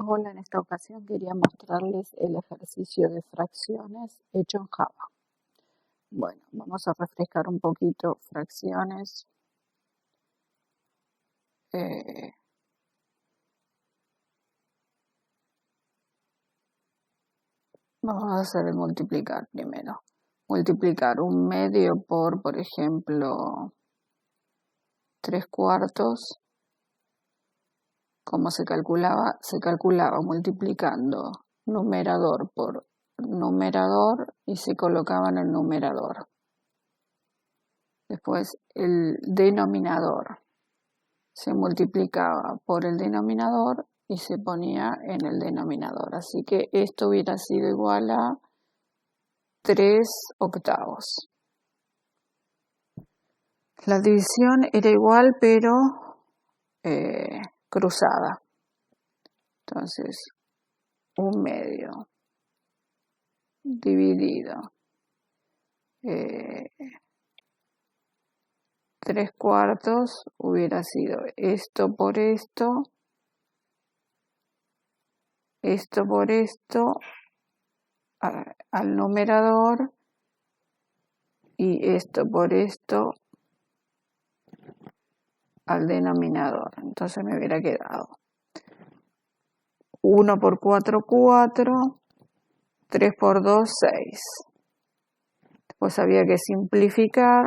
Hola, en esta ocasión quería mostrarles el ejercicio de fracciones hecho en Java. Bueno, vamos a refrescar un poquito fracciones. Eh, Vamos a hacer el multiplicar primero. Multiplicar un medio por ejemplo, 3/4. ¿Cómo se calculaba? Se calculaba multiplicando numerador por numerador y se colocaba en el numerador. Después el denominador se multiplicaba por el denominador y se ponía en el denominador. Así que esto hubiera sido igual a 3/8. La división era igual pero cruzada. Entonces, un medio dividido 3/4 hubiera sido esto por esto por esto al numerador y esto por esto al denominador. Entonces me hubiera quedado 1 por 4, 4, 3 por 2, 6. Después había que simplificar,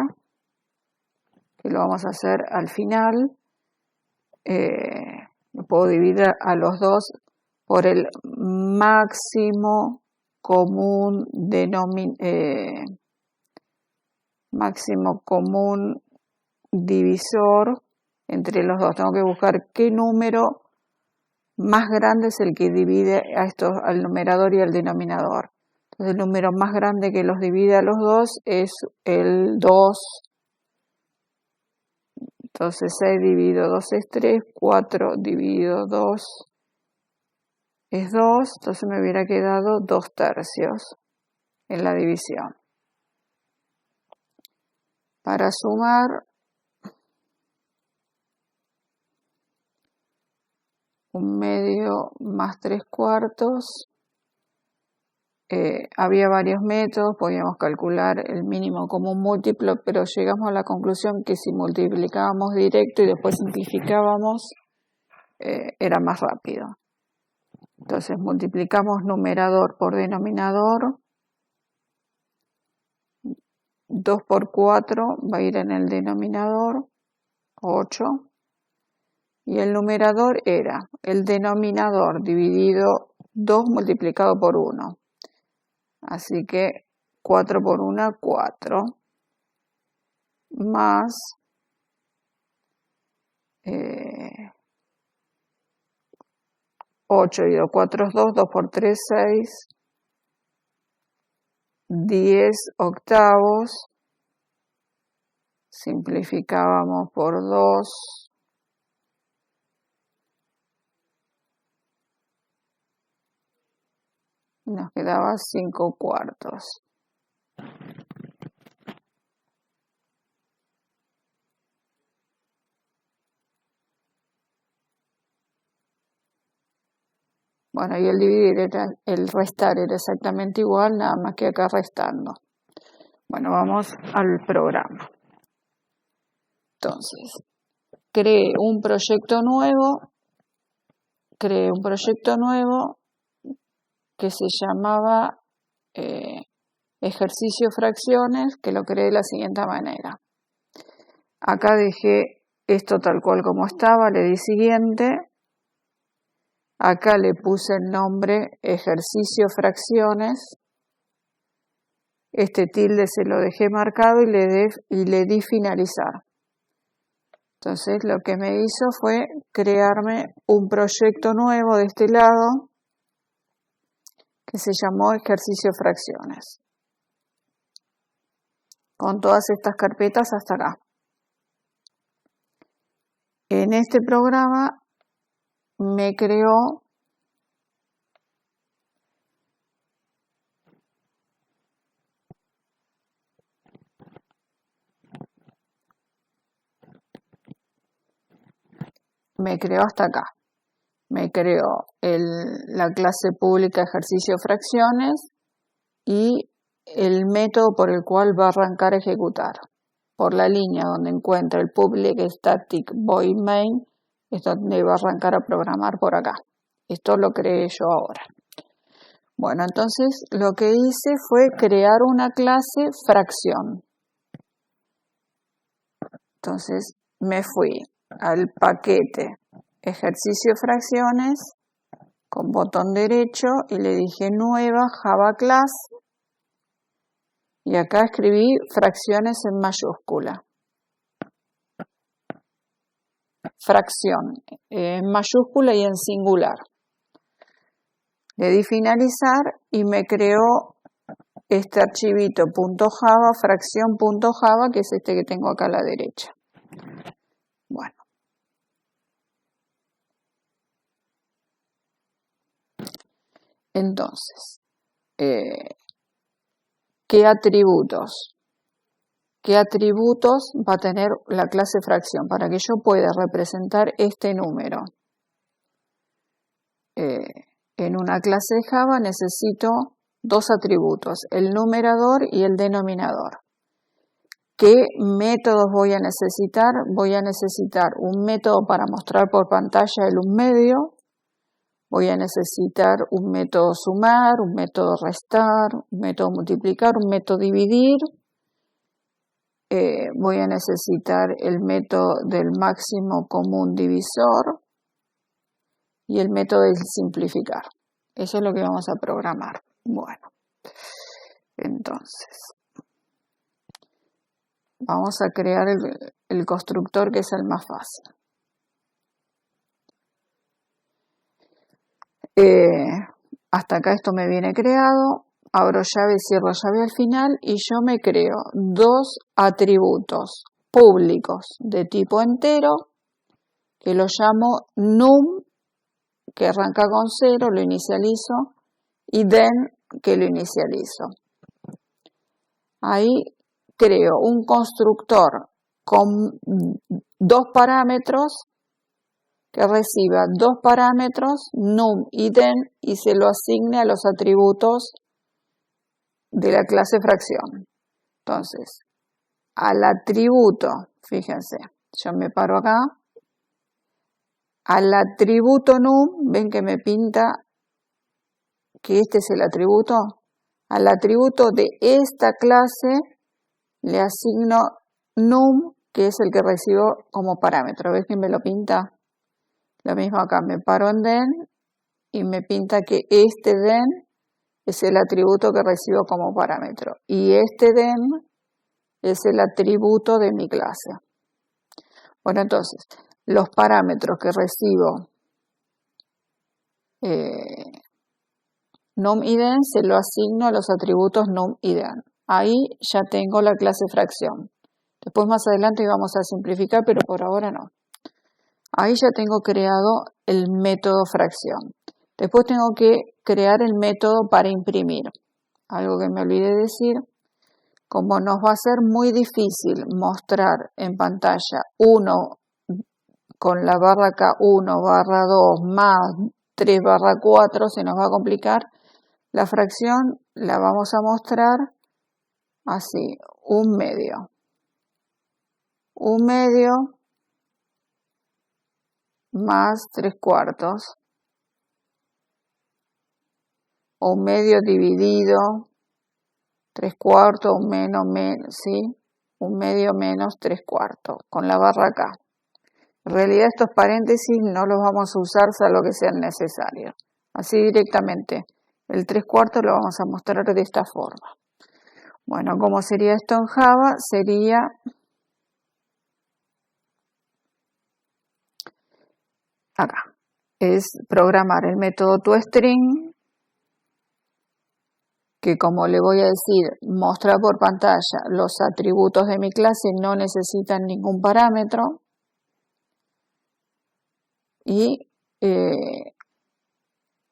que lo vamos a hacer al final. Puedo dividir a los dos por el máximo común divisor entre los dos. Tengo que buscar qué número más grande es el que divide a estos, al numerador y al denominador. Entonces el número más grande que los divide a los dos es el 2. Entonces 6 dividido 2 es 3, 4 dividido 2 es 2, entonces me hubiera quedado 2/3 en la división. Para sumar, un medio más 3/4. Había varios métodos, podíamos calcular el mínimo común múltiplo, pero llegamos a la conclusión que si multiplicábamos directo y después simplificábamos, era más rápido. Entonces multiplicamos numerador por denominador. 2 por 4 va a ir en el denominador, 8. Y el numerador era el denominador dividido 2 multiplicado por 1. Así que 4 por 1, 4. Más 8 y 4 es 2, 2 por 3, 6. 10/8. Simplificábamos por 2. Nos quedaba 5/4. Bueno, y el dividir el restar era exactamente igual, nada más que acá restando. Bueno, vamos al programa. Entonces, creé un proyecto nuevo que se llamaba ejercicio fracciones, que lo creé de la siguiente manera. Acá dejé esto tal cual como estaba, le di siguiente. Acá le puse el nombre ejercicio fracciones. Este tilde se lo dejé marcado y le di finalizar. Entonces lo que me hizo fue crearme un proyecto nuevo de este lado que se llamó ejercicio fracciones. Con todas estas carpetas hasta acá. En este programa me creó hasta acá. me creo la clase pública ejercicio fracciones y el método por el cual va a arrancar a ejecutar. Por la línea donde encuentra el public static void main, es donde va a arrancar a programar por acá. Esto lo creé yo ahora. Bueno, entonces lo que hice fue crear una clase fracción. Entonces me fui al paquete ejercicio fracciones con botón derecho y le dije nueva Java class y acá escribí fracciones en mayúscula. Fracción en mayúscula y en singular. Le di finalizar y me creó este archivito .java, fracción.java, que es este que tengo acá a la derecha. Bueno. Entonces, ¿qué atributos? ¿Qué atributos va a tener la clase fracción para que yo pueda representar este número? En una clase de Java necesito dos atributos, el numerador y el denominador. ¿Qué métodos voy a necesitar? Voy a necesitar un método para mostrar por pantalla el un medio, voy a necesitar un método sumar, un método restar, un método multiplicar, un método dividir. Voy a necesitar el método del máximo común divisor y el método de simplificar. Eso es lo que vamos a programar. Bueno, entonces vamos a crear el constructor que es el más fácil. Hasta acá esto me viene creado. Abro llave, cierro llave al final y yo me creo dos atributos públicos de tipo entero que lo llamo num, que arranca con 0, lo inicializo, y then, que lo inicializo. Ahí creo un constructor con dos parámetros que reciba dos parámetros, num y then, y se lo asigne a los atributos de la clase fracción. Entonces, al atributo, fíjense, yo me paro acá, al atributo num, ven que me pinta que este es el atributo. Al atributo de esta clase le asigno num, que es el que recibo como parámetro. ¿Ves que me lo pinta? Lo mismo acá, me paro en then y me pinta que este then es el atributo que recibo como parámetro. Y este then es el atributo de mi clase. Bueno, entonces, los parámetros que recibo num y then se lo asigno a los atributos num y then. Ahí ya tengo la clase fracción. Después más adelante vamos a simplificar, pero por ahora no. Ahí ya tengo creado el método fracción. Después tengo que crear el método para imprimir. Algo que me olvidé decir. Como nos va a ser muy difícil mostrar en pantalla 1 con la barra acá 1 barra 2 más 3 barra 4, se nos va a complicar. La fracción la vamos a mostrar así, un medio. Un medio más 3/4. O un medio dividido 3/4, un menos, ¿sí? Un medio menos 3/4, con la barra acá. En realidad estos paréntesis no los vamos a usar salvo que sean necesarios. Así directamente. El 3/4 lo vamos a mostrar de esta forma. Bueno, ¿cómo sería esto en Java? Sería acá. Es programar el método toString, que como le voy a decir, mostrar por pantalla los atributos de mi clase no necesitan ningún parámetro. Y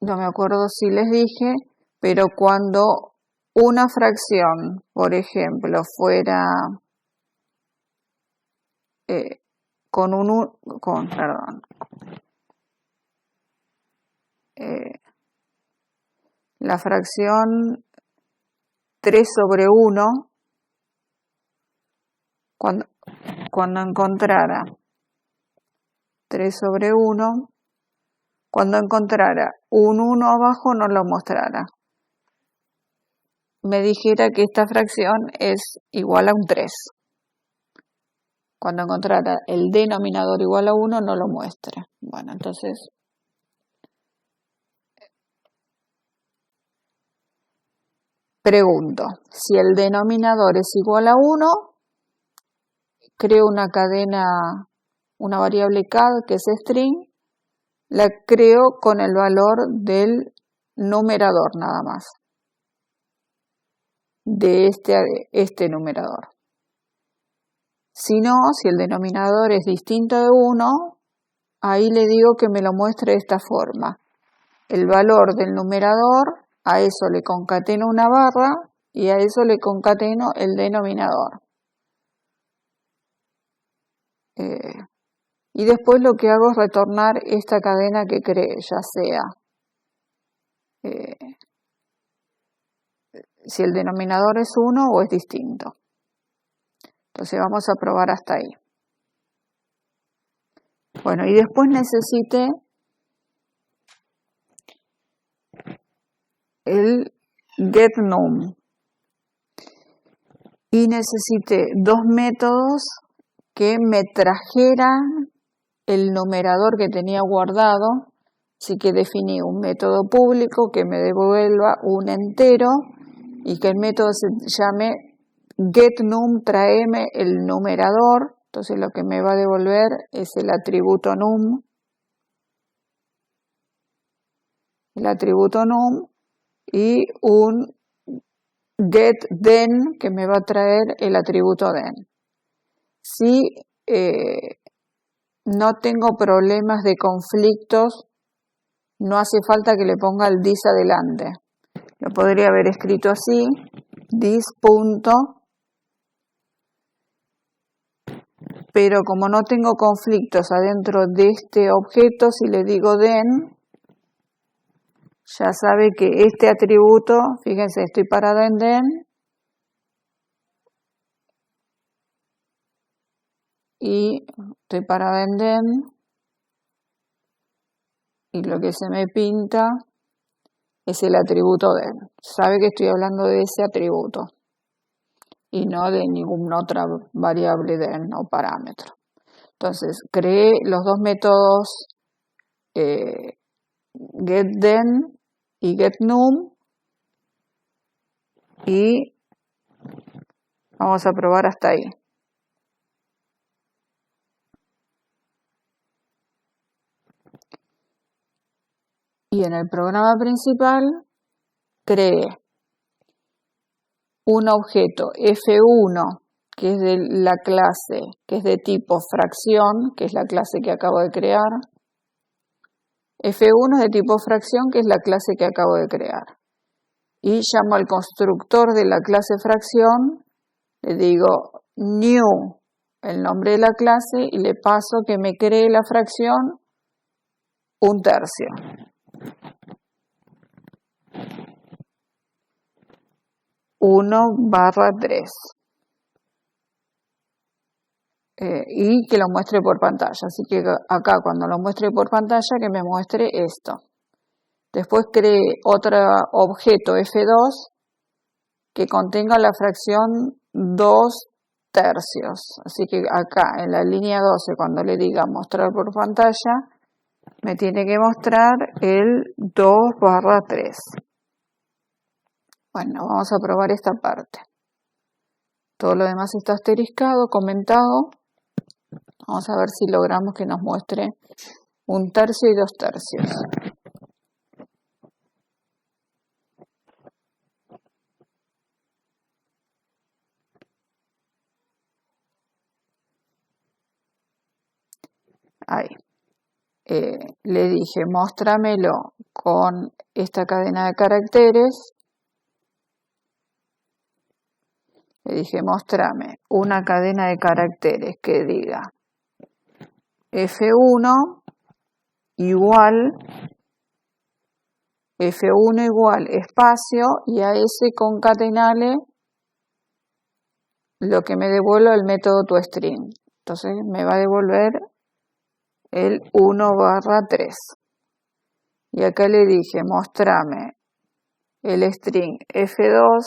no me acuerdo si les dije, pero cuando una fracción, por ejemplo, fuera la fracción 3 sobre 1, cuando encontrara 3 sobre 1, cuando encontrara un 1 abajo no lo mostrara. Me dijera que esta fracción es igual a un 3. Cuando encontrara el denominador igual a 1 no lo muestre. Bueno, entonces pregunto, si el denominador es igual a 1, creo una cadena, una variable CAD que es string, la creo con el valor del numerador nada más, de este numerador. Si no, si el denominador es distinto de 1, ahí le digo que me lo muestre de esta forma. El valor del numerador, a eso le concateno una barra y a eso le concateno el denominador. Y después lo que hago es retornar esta cadena que creé, ya sea si el denominador es 1 o es distinto. Entonces vamos a probar hasta ahí. Bueno, y después necesité el getNum. Y necesité dos métodos que me trajeran el numerador que tenía guardado. Así que definí un método público que me devuelva un entero y que el método se llame getNum, tráeme el numerador. Entonces lo que me va a devolver es el atributo num. El atributo num y un getDen que me va a traer el atributo den. Si no tengo problemas de conflictos, no hace falta que le ponga el this adelante. Lo podría haber escrito así, this punto, pero como no tengo conflictos adentro de este objeto, si le digo den, ya sabe que este atributo, fíjense, estoy parada en den, y estoy parada en den, y lo que se me pinta es el atributo den. Sabe que estoy hablando de ese atributo y no de ninguna otra variable den o parámetro. Entonces, creé los dos métodos getDen y getNum y vamos a probar hasta ahí. Y en el programa principal creé un objeto F1 que es de la clase, que es de tipo fracción, que es la clase que acabo de crear. F1 es de tipo fracción, que es la clase que acabo de crear. Y llamo al constructor de la clase fracción, le digo new, el nombre de la clase, y le paso que me cree la fracción 1/3. 1/3. Y que lo muestre por pantalla. Así que acá cuando lo muestre por pantalla, que me muestre esto. Después creé otro objeto F2 que contenga la fracción 2/3. Así que acá en la línea 12, cuando le diga mostrar por pantalla, me tiene que mostrar el 2/3. Bueno, vamos a probar esta parte. Todo lo demás está asteriscado, comentado. Vamos a ver si logramos que nos muestre 1/3 y 2/3. Ahí. Le dije, móstramelo con esta cadena de caracteres. Le dije, móstrame una cadena de caracteres que diga F1 igual F1 igual espacio y a ese concatenale lo que me devuelve el método toString. Entonces me va a devolver el 1/3. Y acá le dije, mostrame el string F2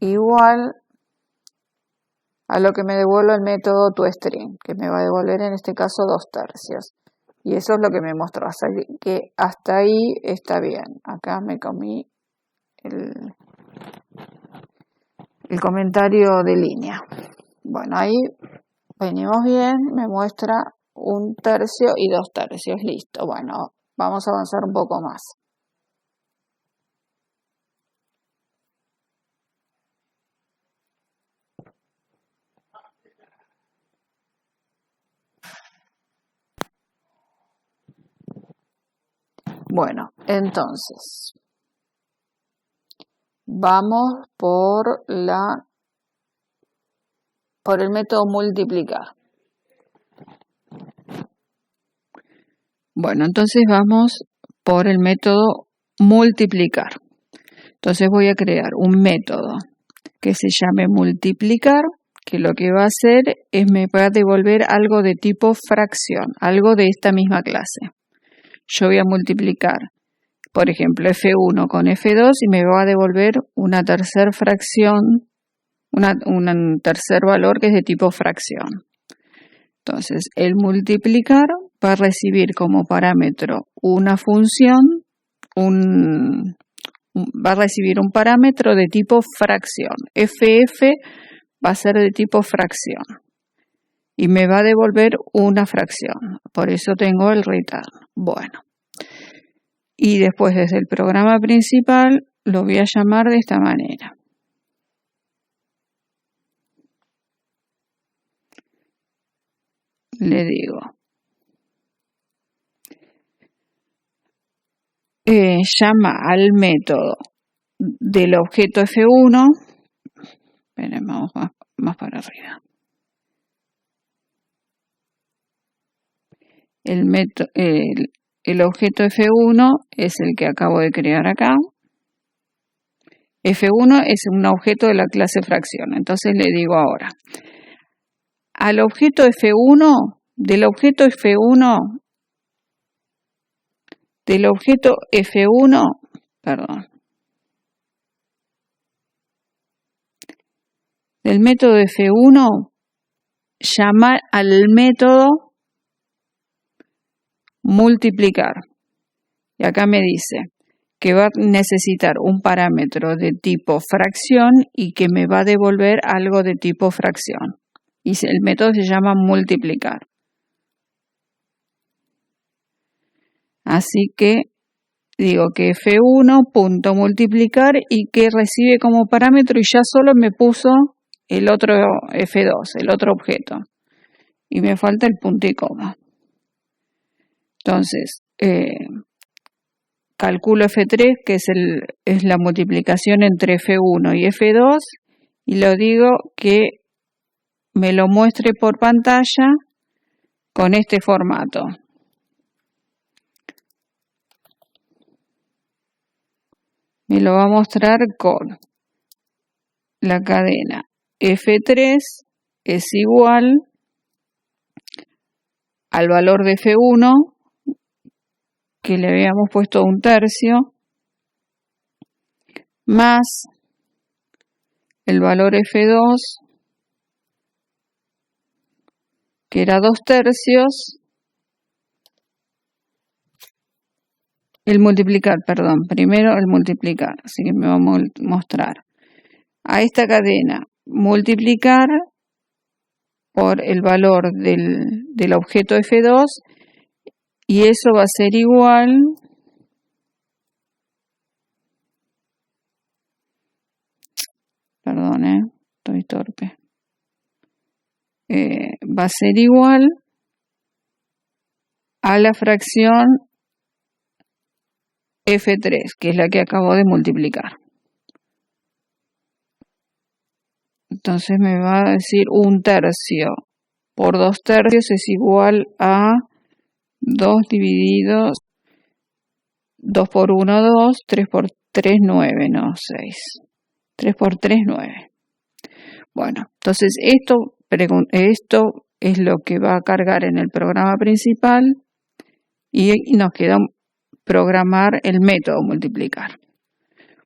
igual a lo que me devuelve el método toString, que me va a devolver en este caso 2/3. Y eso es lo que me mostró, así que hasta ahí está bien. Acá me comí el comentario de línea. Bueno, ahí venimos bien, me muestra 1/3 y 2/3, listo. Bueno, vamos a avanzar un poco más. Bueno, entonces, vamos por el método multiplicar. Bueno, entonces vamos por el método multiplicar. Entonces voy a crear un método que se llame multiplicar, que lo que va a hacer es me va a devolver algo de tipo fracción, algo de esta misma clase. Yo voy a multiplicar, por ejemplo, F1 con F2 y me va a devolver una tercera fracción, un tercer valor que es de tipo fracción. Entonces, el multiplicar va a recibir como parámetro una función, va a recibir un parámetro de tipo fracción. FF va a ser de tipo fracción. Y me va a devolver una fracción. Por eso tengo el return. Bueno. Y después desde el programa principal lo voy a llamar de esta manera. Le digo. Llama al método del objeto F1. Esperen, vamos más para arriba. El objeto F1 es el que acabo de crear acá. F1 es un objeto de la clase fracción. Entonces le digo ahora, al objeto F1, del objeto F1, del método F1, llamar al método multiplicar. Y acá me dice que va a necesitar un parámetro de tipo fracción y que me va a devolver algo de tipo fracción. Y el método se llama multiplicar. Así que digo que F1.multiplicar y que recibe como parámetro y ya solo me puso el otro F2, el otro objeto. Y me falta el punto y coma. Entonces, calculo F3, que es la multiplicación entre F1 y F2, y lo digo que me lo muestre por pantalla con este formato. Me lo va a mostrar con la cadena F3 es igual al valor de F1, que le habíamos puesto 1/3, más el valor F2, que era 2/3, el multiplicar, perdón, primero el multiplicar, así que me va a mostrar a esta cadena multiplicar por el valor del objeto F2 y eso va a ser igual perdón, estoy torpe, va a ser igual a la fracción F3, que es la que acabo de multiplicar. Entonces me va a decir 1/3 por 2/3 es igual a 2 dividido 2 por 1, 2, 3 por 3, 9, no, 6. 3 por 3, 9. Bueno, entonces esto es lo que va a cargar en el programa principal y nos queda programar el método multiplicar.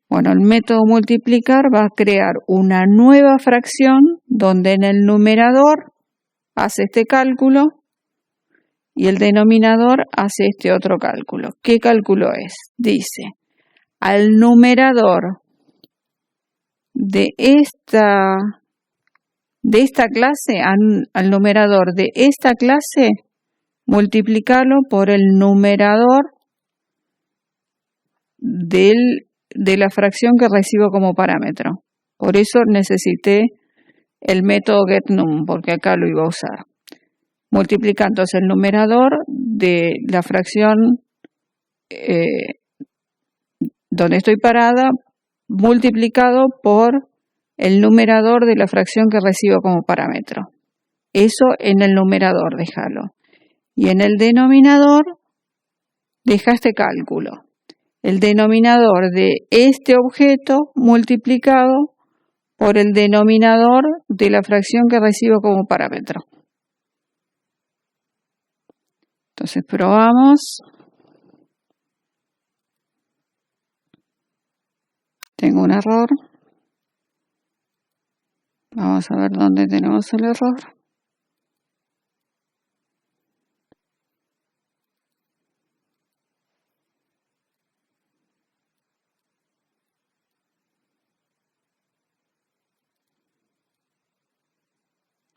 Bueno, el método multiplicar va a crear una nueva fracción donde en el numerador hace este cálculo y el denominador hace este otro cálculo. ¿Qué cálculo es? Dice, al numerador de esta clase, al numerador de esta clase, multiplicarlo por el numerador de la fracción que recibo como parámetro. Por eso necesité el método getNum, porque acá lo iba a usar. Multiplicando el numerador de la fracción donde estoy parada, multiplicado por el numerador de la fracción que recibo como parámetro. Eso en el numerador, déjalo. Y en el denominador, deja este cálculo. El denominador de este objeto multiplicado por el denominador de la fracción que recibo como parámetro. Entonces probamos. Tengo un error. Vamos a ver dónde tenemos el error.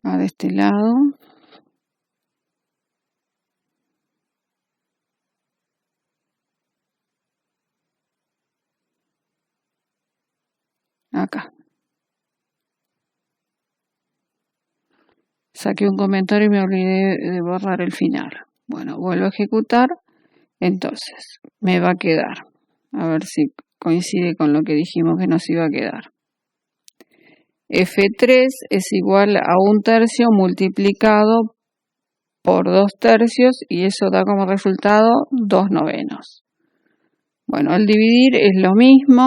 De este lado. Acá. Saqué un comentario y me olvidé de borrar el final. Bueno, vuelvo a ejecutar. Entonces, me va a quedar. A ver si coincide con lo que dijimos que nos iba a quedar. F3 es igual a 1/3 multiplicado por 2/3 y eso da como resultado 2/9. Bueno, al dividir es lo mismo.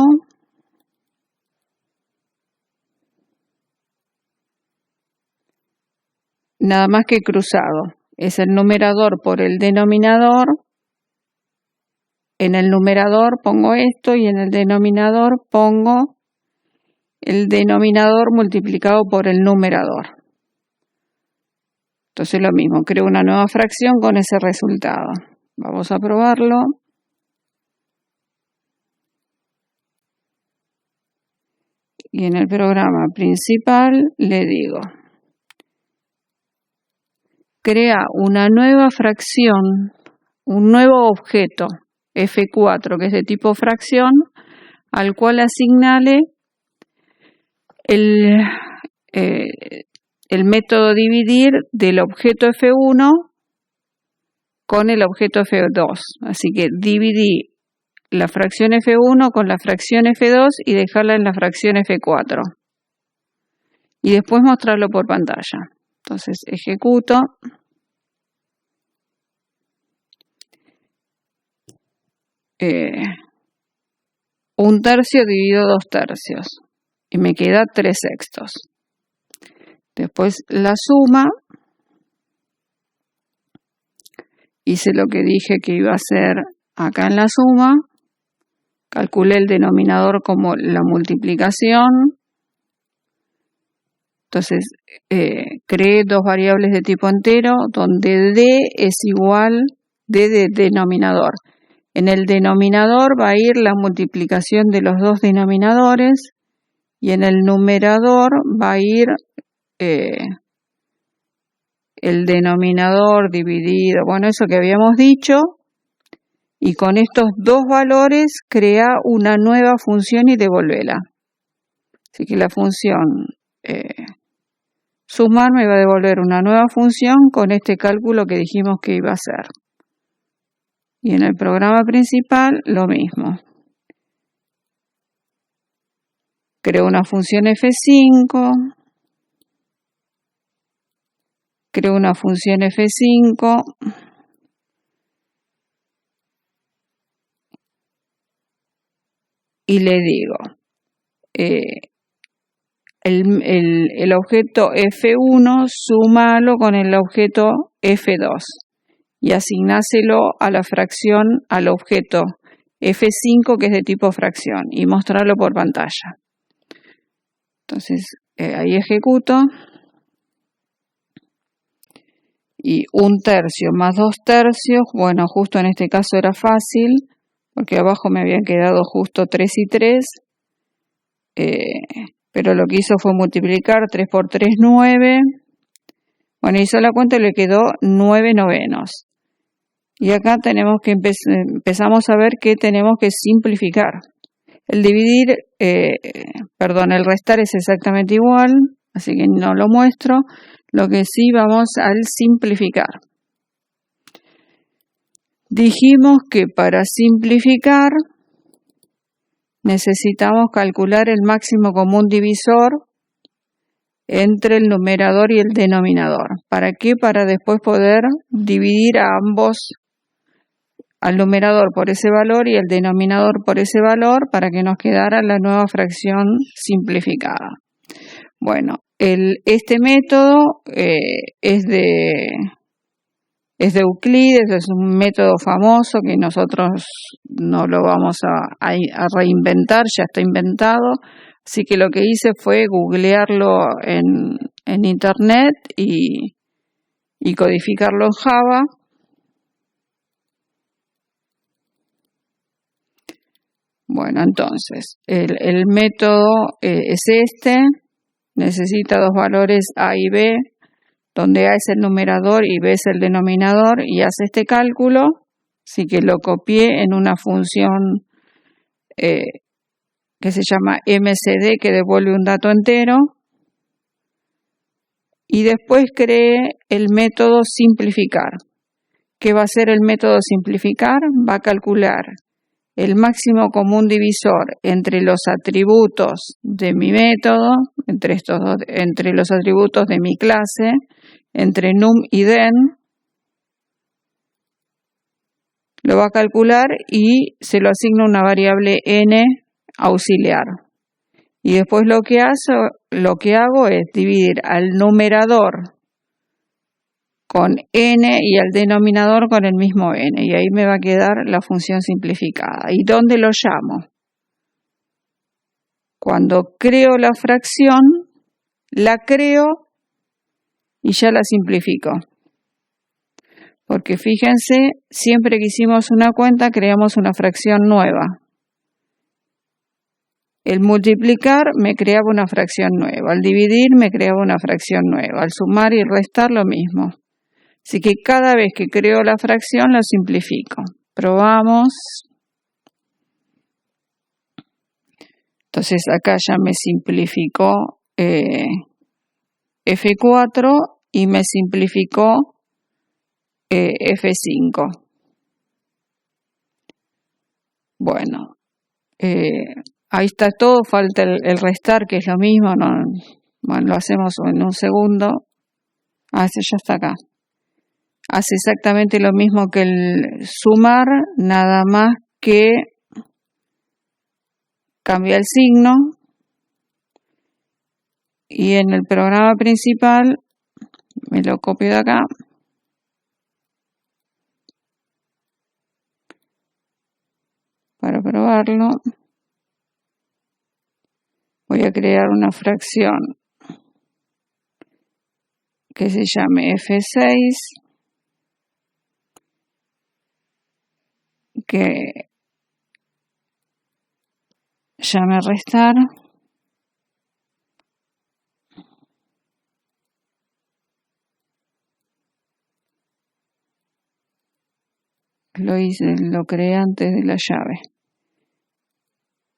Nada más que cruzado. Es el numerador por el denominador. En el numerador pongo esto y en el denominador pongo el denominador multiplicado por el numerador. Entonces lo mismo, creo una nueva fracción con ese resultado. Vamos a probarlo. Y en el programa principal le digo, crea una nueva fracción, un nuevo objeto, F4, que es de tipo fracción, al cual asignale el método dividir del objeto F1 con el objeto F2. Así que dividí la fracción F1 con la fracción F2 y dejarla en la fracción F4. Y después mostrarlo por pantalla. Entonces ejecuto. Un tercio dividido 2/3 y me queda 3/6. Después la suma, hice lo que dije que iba a hacer acá en la suma, calculé el denominador como la multiplicación, entonces creé dos variables de tipo entero donde D es igual D de denominador. En el denominador va a ir la multiplicación de los dos denominadores y en el numerador va a ir el denominador dividido, bueno, eso que habíamos dicho, y con estos dos valores crea una nueva función y devolvela. Así que la función sumar me va a devolver una nueva función con este cálculo que dijimos que iba a hacer. Y en el programa principal lo mismo. Creo una función F5. Creo una función F5. y le digo, el objeto F1 súmalo con el objeto F2 y asignáselo a la fracción al objeto F5 que es de tipo fracción y mostrarlo por pantalla. Entonces ahí ejecuto y 1/3 más 2/3, bueno, justo en este caso era fácil porque abajo me habían quedado justo 3 y 3, pero lo que hizo fue multiplicar 3 por 3, 9. Bueno, hizo la cuenta y le quedó 9/9. Y acá tenemos que empezamos a ver que tenemos que simplificar. El dividir, el restar es exactamente igual, así que no lo muestro. Lo que sí vamos al simplificar. Dijimos que para simplificar necesitamos calcular el máximo común divisor entre el numerador y el denominador. ¿Para qué? Para después poder dividir a ambos, al numerador por ese valor y al denominador por ese valor, para que nos quedara la nueva fracción simplificada. Bueno, este método es de Euclides, es un método famoso que nosotros no lo vamos a reinventar, ya está inventado. Así que lo que hice fue googlearlo en internet y codificarlo en Java. Bueno, entonces, el método es este, necesita dos valores A y B, donde A es el numerador y B es el denominador, y hace este cálculo, así que lo copié en una función que se llama MCD, que devuelve un dato entero, y después creé el método simplificar. ¿Qué va a hacer el método simplificar? Va a calcular el máximo común divisor entre los atributos de mi método, entre los atributos de mi clase, entre num y den, lo va a calcular y se lo asigna una variable n auxiliar. Y después lo que hago es dividir al numerador con n y al denominador con el mismo n, y ahí me va a quedar la función simplificada. ¿Y dónde lo llamo? Cuando creo la fracción, la creo y ya la simplifico. Porque fíjense, siempre que hicimos una cuenta creamos una fracción nueva. El multiplicar me creaba una fracción nueva, al dividir me creaba una fracción nueva, al sumar y restar lo mismo. Así que cada vez que creo la fracción la simplifico. Probamos. Entonces acá ya me simplificó F4 y me simplificó F5. Bueno, ahí está todo, falta el restar, que es lo mismo. Bueno, lo hacemos en un segundo. Ese ya está acá. Hace exactamente lo mismo que el sumar, nada más que cambia el signo. Y en el programa principal, me lo copio de acá. Para probarlo, voy a crear una fracción que se llame F6, que llame restar. Lo creé antes de la llave.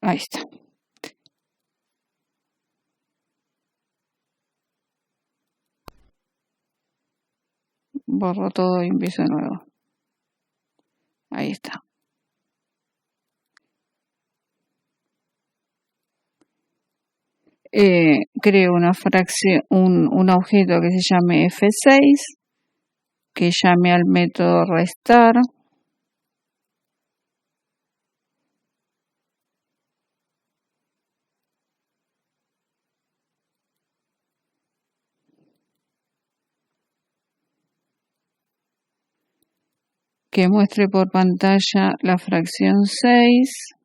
Ahí está. Borro todo y empiezo de nuevo. Ahí está. Creo una fracción, un objeto que se llame F6, que llame al método restar. que muestre por pantalla la fracción 6.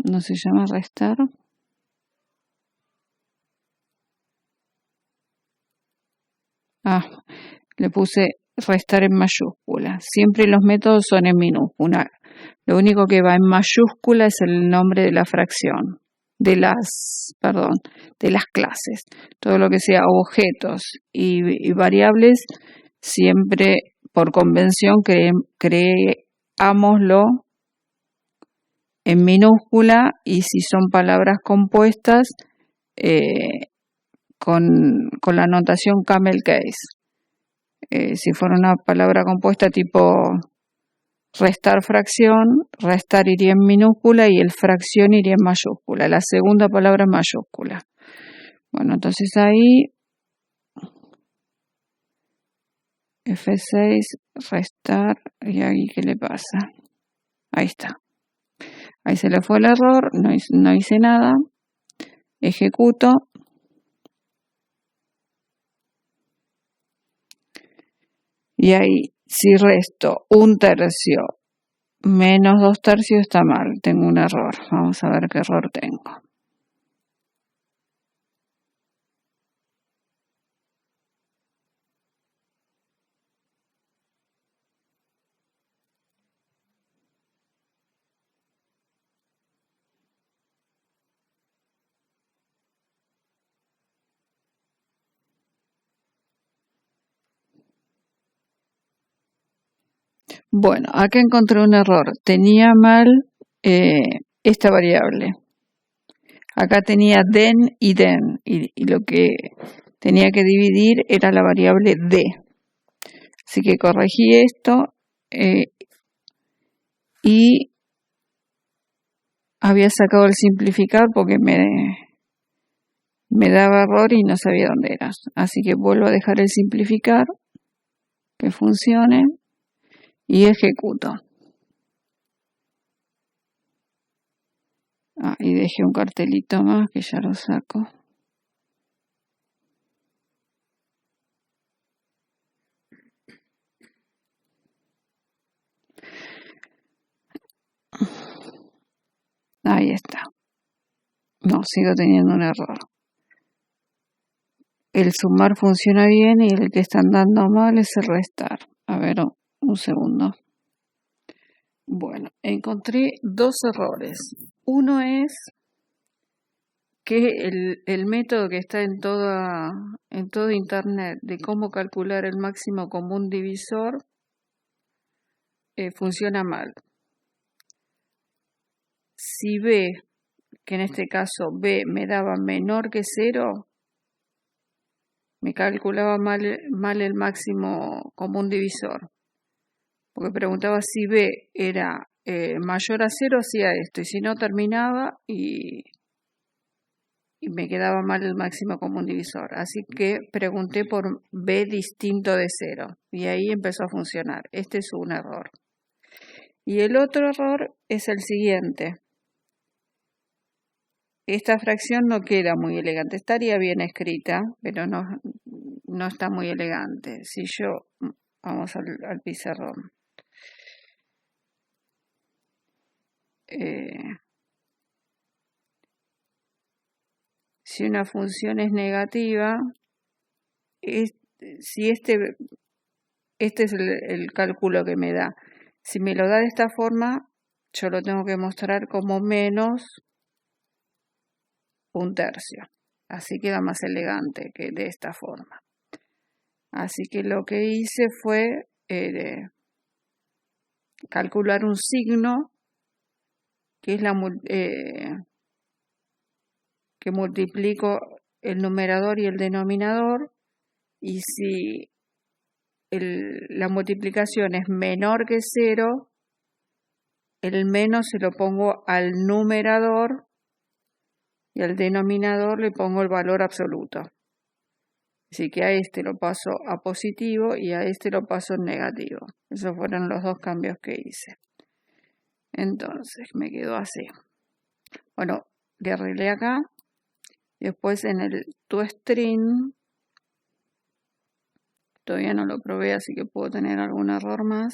¿No se llama restar? Le puse restar en mayúscula. Siempre los métodos son en minúscula. Lo único que va en mayúscula es el nombre de la fracción, de las clases. Todo lo que sea objetos y variables, siempre por convención creámoslo en minúscula, y si son palabras compuestas, con la notación camel case. Si fuera una palabra compuesta tipo restar fracción, restar iría en minúscula y el fracción iría en mayúscula. La segunda palabra en mayúscula. Bueno, entonces ahí F6, restar, y ahí ¿qué le pasa? Ahí está. Ahí se le fue el error, no hice nada. Ejecuto. Y ahí, si resto 1/3 menos 2/3 está mal, tengo un error. Vamos a ver qué error tengo. Bueno, acá encontré un error. Tenía mal esta variable. Acá tenía den y den, y lo que tenía que dividir era la variable d. Así que corregí esto y había sacado el simplificar porque me daba error y no sabía dónde era. Así que vuelvo a dejar el simplificar, que funcione, y ejecuto. Y dejé un cartelito más que ya lo saco. Ahí está. No, sigo teniendo un error. El sumar funciona bien y el que están dando mal es el restar. A ver, un segundo. Bueno, encontré dos errores. Uno es que el método que está en todo internet de cómo calcular el máximo común divisor funciona mal. Si B, que en este caso B me daba menor que 0, me calculaba mal el máximo común divisor. Porque preguntaba si B era mayor a 0, hacía esto, y si no terminaba y me quedaba mal el máximo común divisor. Así que pregunté por B distinto de 0 y ahí empezó a funcionar. Este es un error. Y el otro error es el siguiente. Esta fracción no queda muy elegante. Estaría bien escrita, pero no está muy elegante. Si yo, vamos al pizarrón. Si una función es negativa, si este es el cálculo que me da. Si me lo da de esta forma, yo lo tengo que mostrar como menos 1/3. Así queda más elegante que de esta forma. Así que lo que hice fue calcular un signo que es que multiplico el numerador y el denominador, y si la multiplicación es menor que 0, el menos se lo pongo al numerador y al denominador le pongo el valor absoluto. Así que a este lo paso a positivo y a este lo paso en negativo. Esos fueron los dos cambios que hice. Entonces me quedó así. Bueno, le arreglé acá. Después en el toString, todavía no lo probé, así que puedo tener algún error más.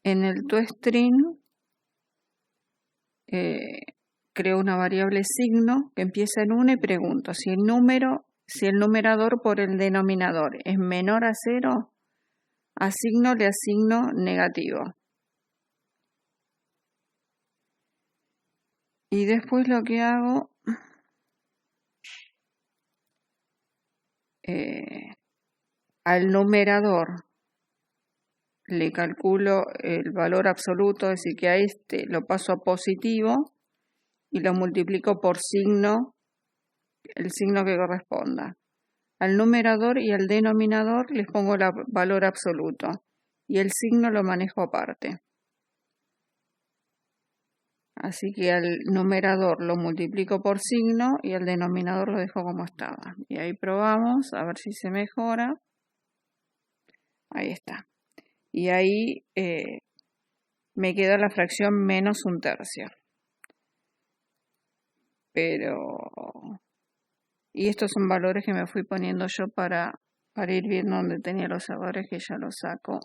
En el toString creo una variable signo que empieza en 1 y pregunto si el numerador por el denominador es menor a 0, le asigno negativo. Y después lo que hago, al numerador le calculo el valor absoluto, es decir, que a este lo paso a positivo y lo multiplico por signo, el signo que corresponda. Al numerador y al denominador les pongo el valor absoluto y el signo lo manejo aparte. Así que al numerador lo multiplico por signo y al denominador lo dejo como estaba. Y ahí probamos a ver si se mejora. Ahí está. Y ahí me queda la fracción menos 1/3. Y estos son valores que me fui poniendo yo para ir viendo dónde tenía los errores, que ya los saco.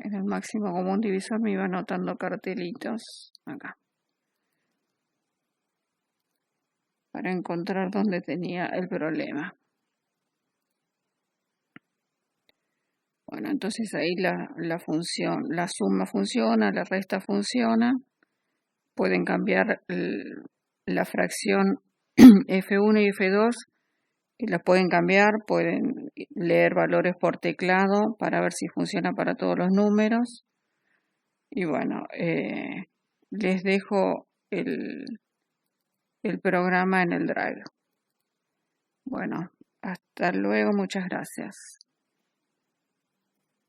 En el máximo común divisor me iba anotando cartelitos acá para encontrar dónde tenía el problema. Bueno, entonces ahí la suma funciona, la resta funciona. Pueden cambiar la fracción F1 y F2 y las pueden cambiar, pueden leer valores por teclado para ver si funciona para todos los números. Y bueno, les dejo el programa en el Drive. Bueno, hasta luego, muchas gracias.